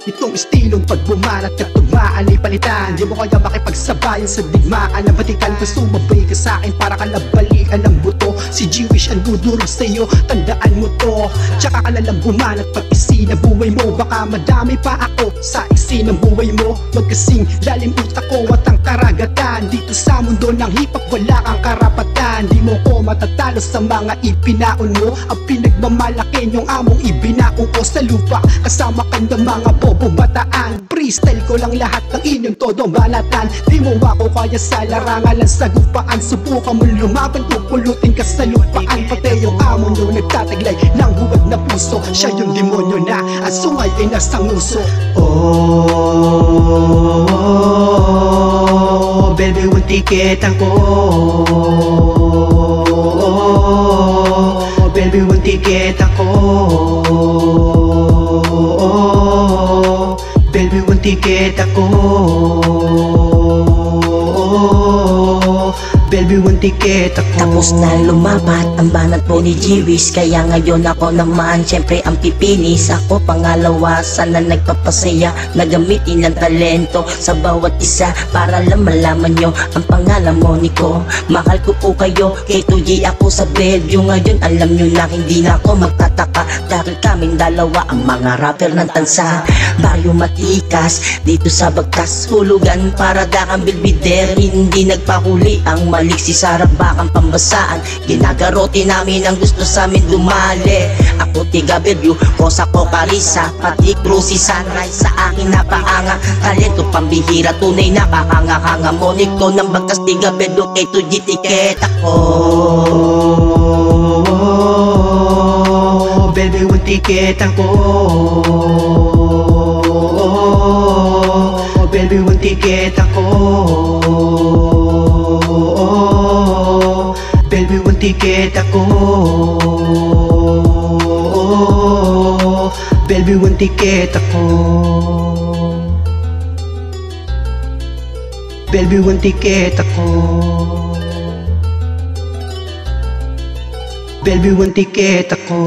Itong estilong pagbumanat at tugmaan ay palitan. Di mo kaya makipagsabayan sa digmaan ng batikan. Kung sumabay ka sa'kin para ka nabalikan ng buto. Si G-Wish ang dudurog sa'yo, tandaan mo to. Tsaka ka nalang bumanat pag isi na buhay mo. Baka madami pa ako sa isi ng buhay mo. Magkasing lalim utak ko at ang karagatan. Dito sa mundo ng hip-hop wala kang karapatan. Di mo ko matatalo sa mga ipinaon mo. Ang pinagmamalaki yung among ibinaon ko sa lupa. Kasama ka ng mga bobo bataan. Freestyle ko lang lahat ng inyong todong banatan. Di mo ako kaya sa larangan lang sa gupaan. Subukan mo lumaban, pupulutin ka sa lupaan. Pati yung amo nyo nagtataglay ng huwag na puso. Siya yung demonyo na ang sungay ay nasang uso. Oh, baby, one ticket ako. Oh, baby, one ticket ako. Baby, one ticket ako. Baby, one ticket ako. Tapos na lumabat ang banat po ni G-Wish. Kaya ngayon ako naman syempre ang pipinis. Ako pangalawa, sana nagpapasaya na gamitin ang talento sa bawat isa para lang malaman nyo ang pangalan mo Nico. Mahal ko po kayo, K2G ako sa Bellevue. Ngayon alam nyo na hindi na ako magtataka dahil kaming dalawa ang mga rapper ng tansa. Baryo matikas dito sa Bagtas, hulugan para dakang bilbider. Hindi nagpahuli ang maliksi sa bakang pambasaan. Ginagarote namin ang gusto sa amin dumali. Ako tiga Bellevue, kosa ko Carissa, pati Cruzy Sunrise. Sa akin napaanga, talento pambihira, tunay na kakanga-hanga. Moniko ng Bagtas, tiga Bellevue, K2G ticket ako. Oh, baby, one ticket ako. Oh, baby, one ticket ako. Oh, baby, one ticket ako. Oh, baby, one ticket ako. Baby, one ticket ako. Baby, one ticket ako.